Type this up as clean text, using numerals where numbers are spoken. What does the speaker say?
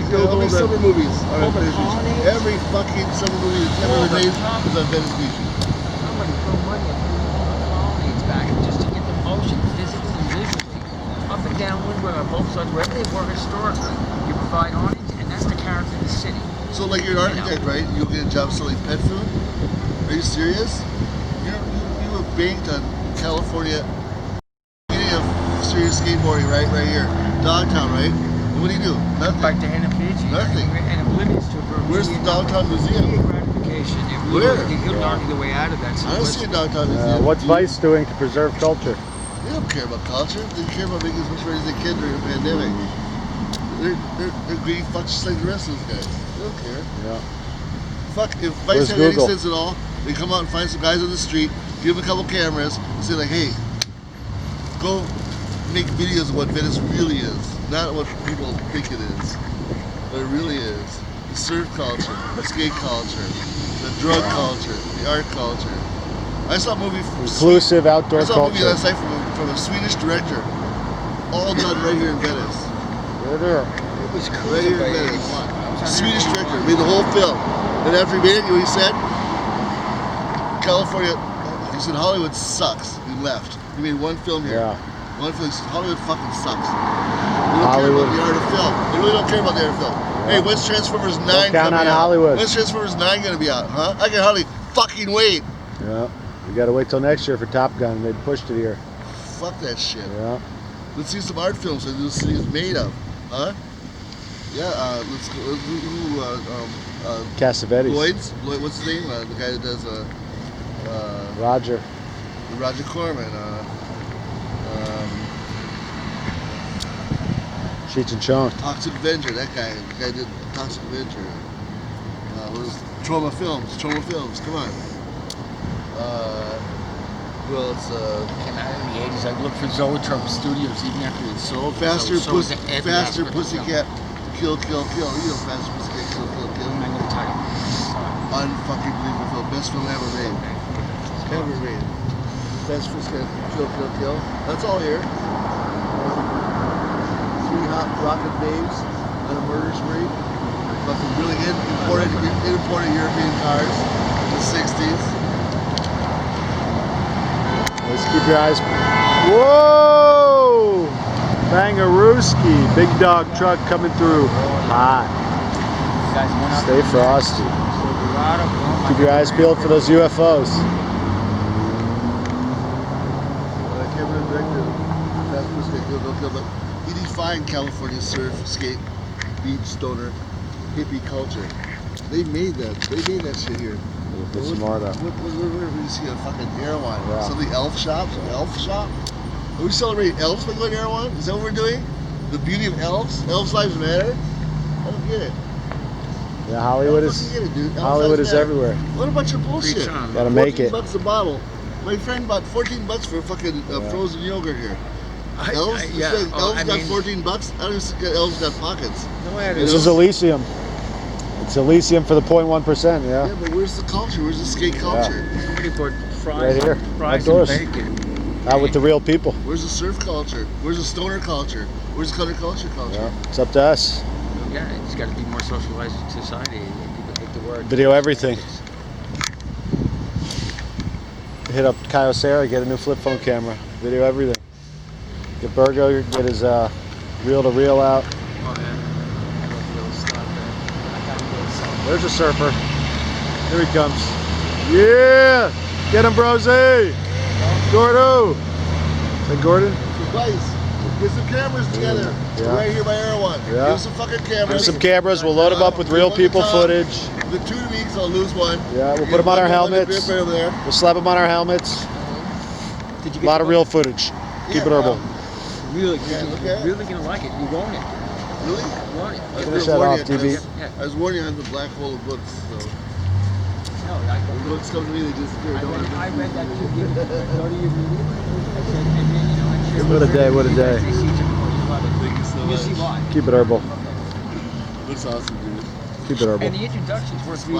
There'll be summer movies on Venice Beach. Every fucking summer movie that's ever been made is on Venice Beach. Somebody throw money at all the colonnades back just to get the motion physically and visually. Up and down Windward on both sides, wherever they were historically. You provide awnings, and that's the character of the city. So like you're an architect, right? You'll get a job selling pet food? Are you serious? You were banked on California getting a serious skateboarding right here. Dogtown, right? And what do? Nothing. Back to Fiji. Nothing. And oblivious to Where's the Dogtown Museum? Gratification. Where? You'll argue the way out of that. I don't see a Dogtown Museum. What's Vice doing to preserve culture? They don't care about culture. They care about making as much money as they can during the pandemic. They're greedy fucks just like the rest of those guys. They don't care. Yeah. Fuck, if Vice had any sense at all, they come out and find some guys on the street, give them a couple cameras, and say like, hey, go make videos of what Venice really is, not what people think it is. What it really is. The surf culture, the skate culture, the drug culture, the art culture. I saw a movie from inclusive outdoor culture. I saw a movie last night from a Swedish director, all done right here in Venice. Right there. It was cool. Right here in Venice. Swedish director made the whole film. And after he made it, you know what he said? California, he said Hollywood sucks. He left. He made one film here. Yeah. One film. He said Hollywood fucking sucks. They don't care about the art of film. They really don't care about the art of film. Yeah. Hey, when's Transformers 9 coming out? Hollywood. When's Transformers 9 gonna be out, huh? I can hardly fucking wait. Yeah. You gotta wait till next year for Top Gun. They pushed it here. Fuck that shit. Yeah. Let's see some art films that this city is made of, huh? Yeah, let's go. Cassavetes. Lloyd, what's his name? The guy that does Roger Corman. Cheech and Chong. Toxic Avenger. That guy. The guy did Toxic Avenger. What is Trauma Films? Come on. Who else? Came out in the 80s. I looked for Zoetrope Studios even after it sold. Faster Pussycat. Kill. You know Faster Pussycat. Kill. I'm not gonna tell you. Unfucking believable film. Best film ever made. Ever made. Faster Pussycat. Kill. That's all here. 3 hot rocket babes on a murder spree. Fucking really imported European cars in the 60s. Let's keep your eyes. Whoa! Bangarooski. Big dog truck coming through. Hot. Stay frosty. Keep your eyes peeled for those UFOs. But he defined California surf, skate, beach, stoner, hippie culture. They made that shit here. Some more though. Where do you see a fucking Erewhon? Yeah. Something elf shop? Are we celebrating elves by going to Erewhon? Is that what we're doing? The beauty of elves? Elves' lives matter? I don't get it. Yeah, Hollywood is everywhere. What a bunch of bullshit. Gotta make it. $14 a bottle. My friend bought $14 for fucking frozen yogurt here. Elves? Elves got $14? I don't even think elves got pockets. This is Elysium. It's Elysium for the 0.1%, yeah? Yeah, but where's the culture? Where's the skate culture? Somebody bought fries, right here, fries outdoors. and bacon. Out with the real people. Where's the surf culture? Where's the stoner culture? Where's the counterculture culture? Yeah, it's up to us. Yeah, it's got to be more socialized society. People think the word. Video everything. Hit up Kyocera, get a new flip phone camera. Video everything. Get Burgo, get his reel-to-reel out. Oh, yeah. There's a surfer. Here he comes. Yeah! Get him, Brosy! Gordo! Is that Gordon? Advice. Get some cameras together. Yeah. Right here by Erewhon. Yeah. Give some fucking cameras. Give some cameras. We'll load them up with real people footage. The 2 weeks, I'll lose one. Yeah, we'll put them on our helmets. We'll slap them on our helmets. A lot of real footage. Keep it herbal. Really gonna like it. You want it. Really? You want it. Finish that off, TV. I was warning you on the black hole of books. So. No, when books come to me, they disappear. I read that too. Go to your meeting. I said, and then, you know, I'm sure. What a day, what a day. Thank you so much. You'll see why. Keep it herbal. Looks awesome, dude. Keep it herbal. And the introductions were for